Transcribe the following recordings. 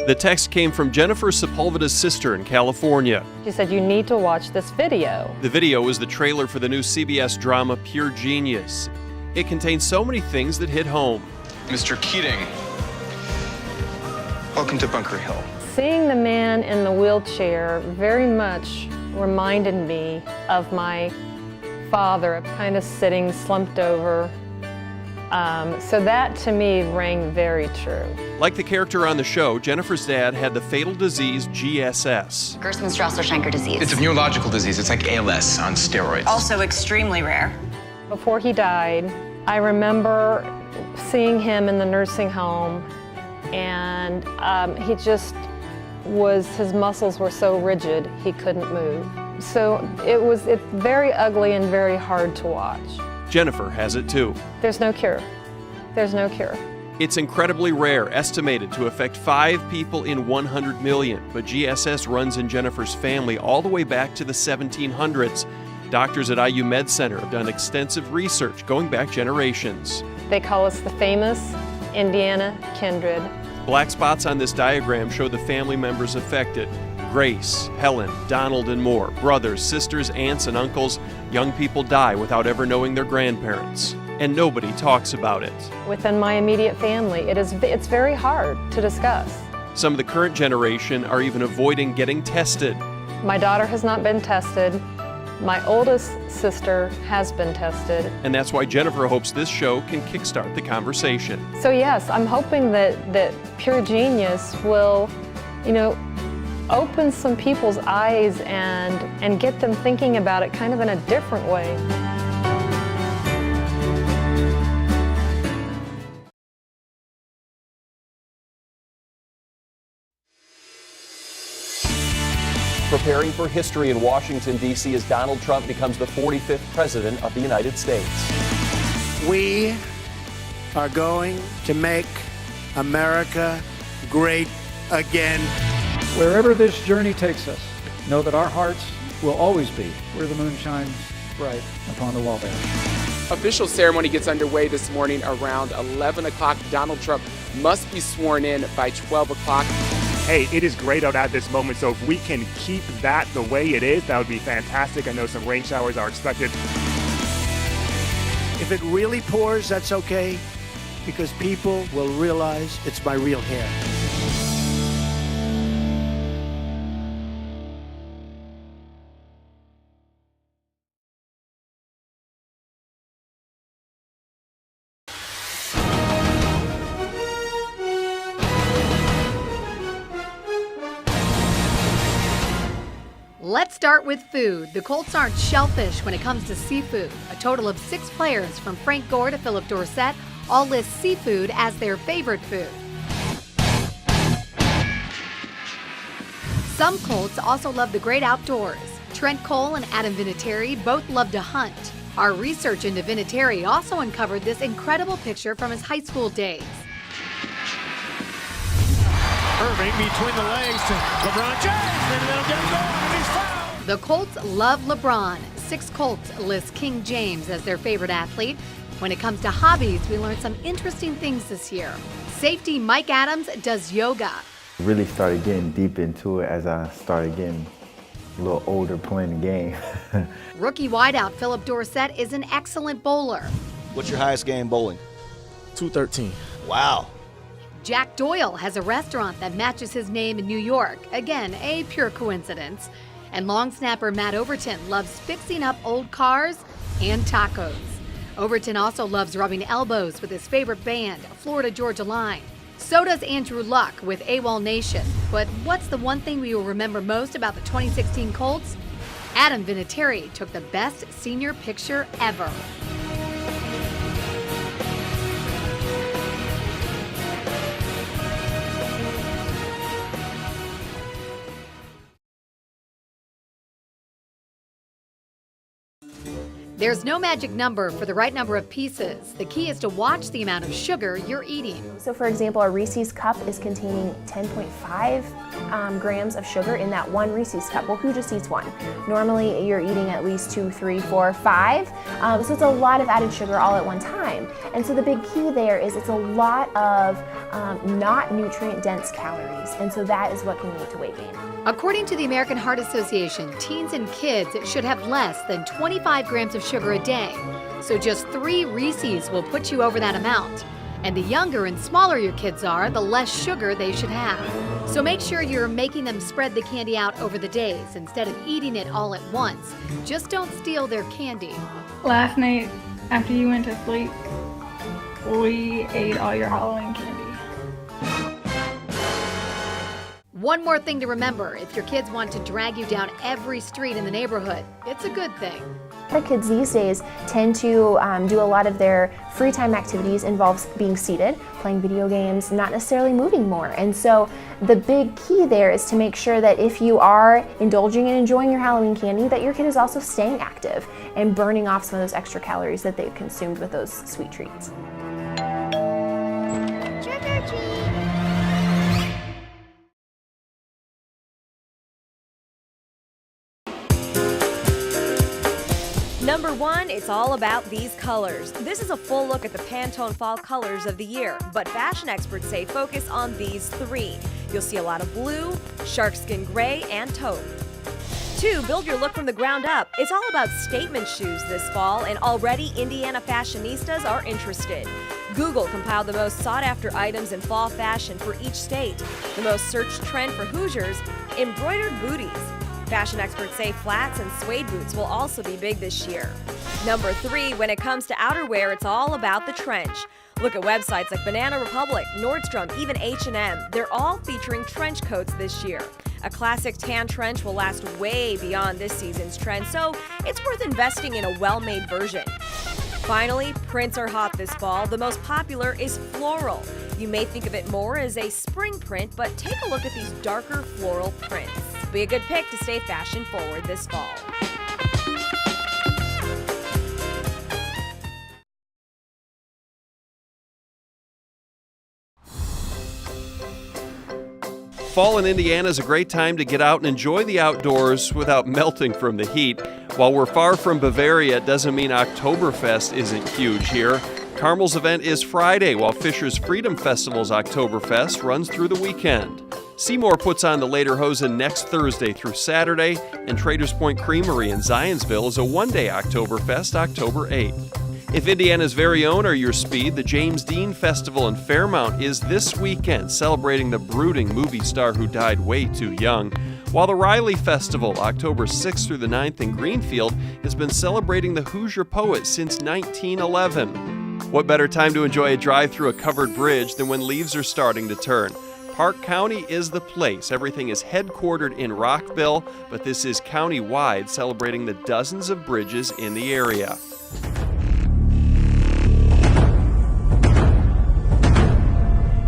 The text came from Jennifer Sepulveda's sister in California. She said, "You need to watch this video." The video is the trailer for the new CBS drama Pure Genius. It contains so many things that hit home. Mr. Keating, welcome to Bunker Hill. Seeing the man in the wheelchair very much reminded me of my father, kind of sitting slumped over. So that to me rang very true. Like the character on the show, Jennifer's dad had the fatal disease GSS. Gerstmann-Straussler-Schenker disease. It's a neurological disease. It's like ALS on steroids. Also extremely rare. Before he died, I remember seeing him in the nursing home, and he just his muscles were so rigid he couldn't move. So it's very ugly and very hard to watch. Jennifer has it too. There's no cure. There's no cure. It's incredibly rare, estimated to affect 5 people in 100 million, but GSS runs in Jennifer's family all the way back to the 1700s. Doctors at IU Med Center have done extensive research going back generations. They call us the famous Indiana kindred. Black spots on this diagram show the family members affected. Grace, Helen, Donald, and more. Brothers, sisters, aunts, and uncles. Young people die without ever knowing their grandparents. And nobody talks about it. Within my immediate family, it's very hard to discuss. Some of the current generation are even avoiding getting tested. My daughter has not been tested. My oldest sister has been tested. And that's why Jennifer hopes this show can kickstart the conversation. So yes, I'm hoping that Pure Genius will, open some people's eyes and get them thinking about it kind of in a different way. Preparing for history in Washington, D.C. as Donald Trump becomes the 45th President of the United States. We are going to make America great again. Wherever this journey takes us, know that our hearts will always be where the moon shines bright upon the Wabash. Official ceremony gets underway this morning around 11 o'clock. Donald Trump must be sworn in by 12 o'clock. Hey, it is great out at this moment, so if we can keep that the way it is, that would be fantastic. I know some rain showers are expected. If it really pours, that's okay, because people will realize it's my real hair. Let's start with food. The Colts aren't shellfish when it comes to seafood. A total of 6 players, from Frank Gore to Philip Dorsett, all list seafood as their favorite food. Some Colts also love the great outdoors. Trent Cole and Adam Vinatieri both love to hunt. Our research into Vinatieri also uncovered this incredible picture from his high school days. Irving between the legs to LeBron James, and they'll get him going, and he's fouled. The Colts love LeBron. 6 Colts list King James as their favorite athlete. When it comes to hobbies, we learned some interesting things this year. Safety Mike Adams does yoga. Really started getting deep into it as I started getting a little older playing the game. Rookie wideout Philip Dorsett is an excellent bowler. What's your highest game bowling? 213. Wow. Jack Doyle has a restaurant that matches his name in New York. Again, a pure coincidence. And long snapper Matt Overton loves fixing up old cars and tacos. Overton also loves rubbing elbows with his favorite band, Florida Georgia Line. So does Andrew Luck with AWOL Nation. But what's the one thing we will remember most about the 2016 Colts? Adam Vinatieri took the best senior picture ever. There's no magic number for the right number of pieces. The key is to watch the amount of sugar you're eating. So for example, a Reese's cup is containing 10.5 grams of sugar in that one Reese's cup. Well, who just eats one? Normally you're eating at least 2, 3, 4, 5. So it's a lot of added sugar all at one time. And so the big key there is it's a lot of not nutrient-dense calories. And so that is what can lead to weight gain. According to the American Heart Association, teens and kids should have less than 25 grams of sugar a day. So just 3 Reese's will put you over that amount. And the younger and smaller your kids are, the less sugar they should have. So make sure you're making them spread the candy out over the days instead of eating it all at once. Just don't steal their candy. Last night, after you went to sleep, we ate all your Halloween candy. One more thing to remember, if your kids want to drag you down every street in the neighborhood, it's a good thing. A lot of kids these days tend to do a lot of their free time activities involves being seated, playing video games, not necessarily moving more. And so the big key there is to make sure that if you are indulging and enjoying your Halloween candy, that your kid is also staying active and burning off some of those extra calories that they've consumed with those sweet treats. Trick or treat! Number 1, it's all about these colors. This is a full look at the Pantone fall colors of the year, but fashion experts say focus on these 3. You'll see a lot of blue, sharkskin gray, and taupe. 2, build your look from the ground up. It's all about statement shoes this fall, and already Indiana fashionistas are interested. Google compiled the most sought-after items in fall fashion for each state. The most searched trend for Hoosiers, embroidered booties. Fashion experts say flats and suede boots will also be big this year. Number 3, when it comes to outerwear, it's all about the trench. Look at websites like Banana Republic, Nordstrom, even H&M. They're all featuring trench coats this year. A classic tan trench will last way beyond this season's trend, so it's worth investing in a well-made version. Finally, prints are hot this fall. The most popular is floral. You may think of it more as a spring print, but take a look at these darker floral prints. Be a good pick to stay fashion forward this fall. Fall in Indiana is a great time to get out and enjoy the outdoors without melting from the heat. While we're far from Bavaria, it doesn't mean Oktoberfest isn't huge here. Carmel's event is Friday, while Fisher's Freedom Festival's Oktoberfest runs through the weekend. Seymour puts on the Lederhosen next Thursday through Saturday, and Traders Point Creamery in Zionsville is a one-day Oktoberfest, October 8th. If Indiana's very own are your speed, the James Dean Festival in Fairmount is this weekend, celebrating the brooding movie star who died way too young, while the Riley Festival, October 6th through the 9th in Greenfield, has been celebrating the Hoosier poet since 1911. What better time to enjoy a drive through a covered bridge than when leaves are starting to turn? Park County is the place. Everything is headquartered in Rockville, but this is county-wide, celebrating the dozens of bridges in the area.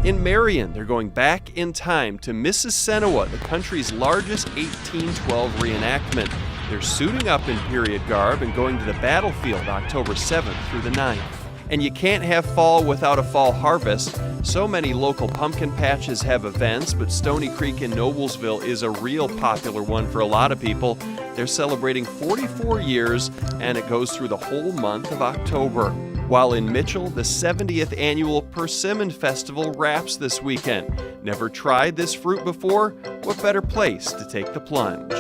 In Marion, they're going back in time to Mississinawa, the country's largest 1812 reenactment. They're suiting up in period garb and going to the battlefield October 7th through the 9th. And you can't have fall without a fall harvest. So many local pumpkin patches have events, but Stony Creek in Noblesville is a real popular one for a lot of people. They're celebrating 44 years, and it goes through the whole month of October. While in Mitchell, the 70th annual Persimmon Festival wraps this weekend. Never tried this fruit before? What better place to take the plunge?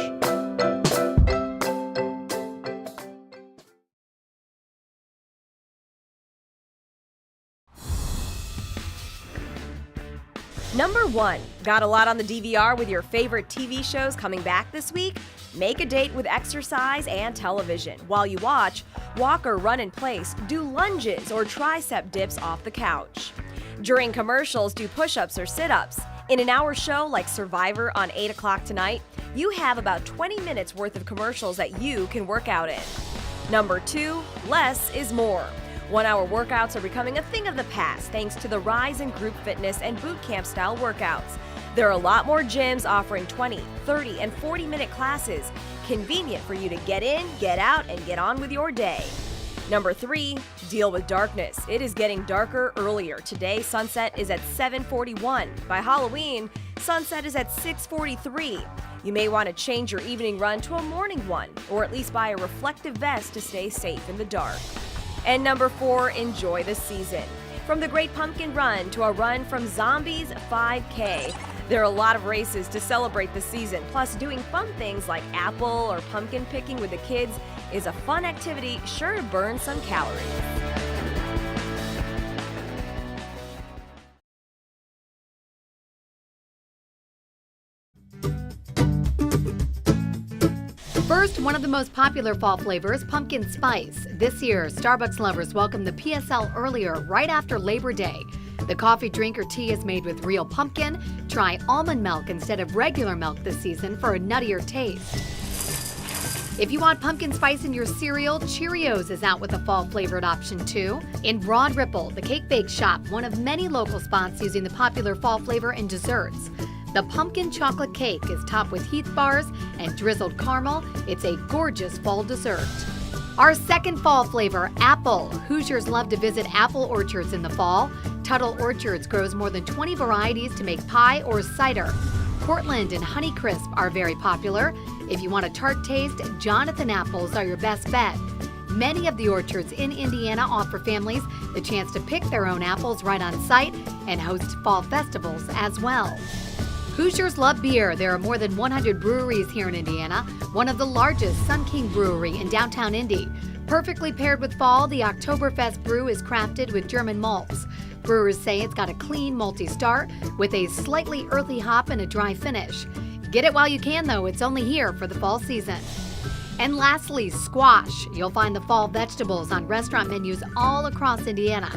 Number 1, got a lot on the DVR with your favorite TV shows coming back this week? Make a date with exercise and television. While you watch, walk or run in place, do lunges or tricep dips off the couch. During commercials, do push-ups or sit-ups. In an hour show like Survivor on 8 o'clock tonight, you have about 20 minutes worth of commercials that you can work out in. Number 2, less is more. 1-hour workouts are becoming a thing of the past thanks to the rise in group fitness and boot camp style workouts. There are a lot more gyms offering 20, 30, and 40-minute classes, convenient for you to get in, get out, and get on with your day. Number 3, deal with darkness. It is getting darker earlier. Today, sunset is at 7:41. By Halloween, sunset is at 6:43. You may want to change your evening run to a morning one, or at least buy a reflective vest to stay safe in the dark. And number 4, enjoy the season. From the Great Pumpkin Run to a run from Zombies 5K, there are a lot of races to celebrate the season. Plus, doing fun things like apple or pumpkin picking with the kids is a fun activity sure to burn some calories. First, one of the most popular fall flavors, pumpkin spice. This year, Starbucks lovers welcome the PSL earlier, right after Labor Day. The coffee drink or tea is made with real pumpkin. Try almond milk instead of regular milk this season for a nuttier taste. If you want pumpkin spice in your cereal, Cheerios is out with a fall-flavored option too. In Broad Ripple, the cake bake shop, one of many local spots using the popular fall flavor in desserts. The pumpkin chocolate cake is topped with Heath bars and drizzled caramel. It's a gorgeous fall dessert. Our second fall flavor, apple. Hoosiers love to visit apple orchards in the fall. Tuttle Orchards grows more than 20 varieties to make pie or cider. Portland and Honeycrisp are very popular. If you want a tart taste, Jonathan apples are your best bet. Many of the orchards in Indiana offer families the chance to pick their own apples right on site and host fall festivals as well. Hoosiers love beer. There are more than 100 breweries here in Indiana, one of the largest, Sun King Brewery in downtown Indy. Perfectly paired with fall, the Oktoberfest brew is crafted with German malts. Brewers say it's got a clean, malty start with a slightly earthy hop and a dry finish. Get it while you can, though. It's only here for the fall season. And lastly, squash. You'll find the fall vegetables on restaurant menus all across Indiana.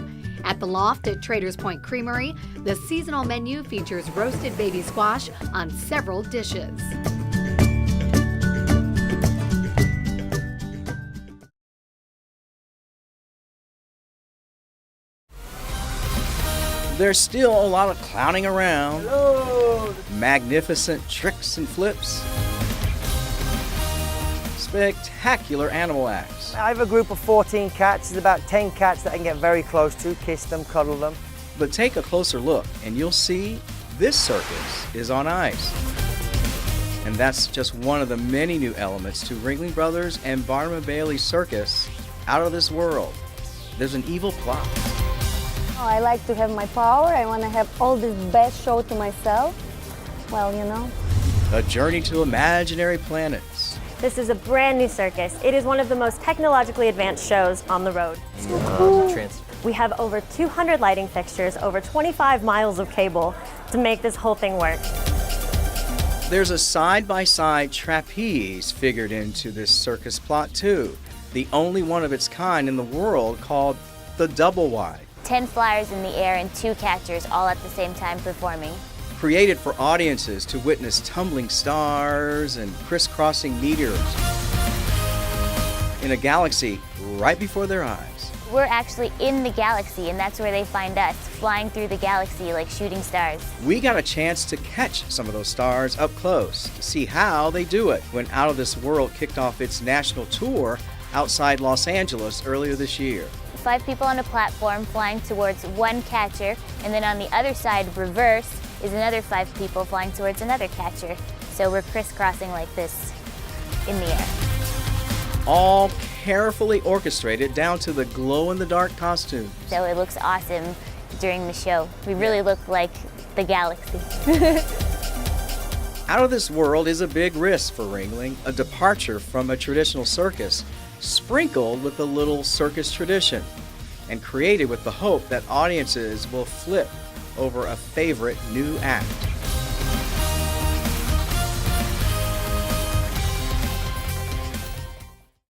At the Loft at Traders Point Creamery, the seasonal menu features roasted baby squash on several dishes. There's still a lot of clowning around. Hello. Magnificent tricks and flips. Spectacular animal acts. I have a group of 14 cats. There's about 10 cats that I can get very close to, kiss them, cuddle them. But take a closer look and you'll see this circus is on ice. And that's just one of the many new elements to Ringling Brothers and Barnum & Bailey Circus Out of This World. There's an evil plot. I like to have my power. I want to have all this best show to myself. Well, you know. A journey to imaginary planets. This is a brand new circus. It is one of the most technologically advanced shows on the road. We have over 200 lighting fixtures, over 25 miles of cable to make this whole thing work. There's a side-by-side trapeze figured into this circus plot too. The only one of its kind in the world, called the double wide. 10 flyers in the air and 2 catchers all at the same time performing. Created for audiences to witness tumbling stars and crisscrossing meteors in a galaxy right before their eyes. We're actually in the galaxy, and that's where they find us, flying through the galaxy like shooting stars. We got a chance to catch some of those stars up close to see how they do it when Out of This World kicked off its national tour outside Los Angeles earlier this year. 5 people on a platform flying towards one catcher, and then on the other side, reverse, is another 5 people flying towards another catcher. So we're crisscrossing like this in the air. All carefully orchestrated down to the glow-in-the-dark costumes. So it looks awesome during the show. We really look like the galaxy. Out of This World is a big risk for Ringling, a departure from a traditional circus, sprinkled with a little circus tradition, and created with the hope that audiences will flip over a favorite new act.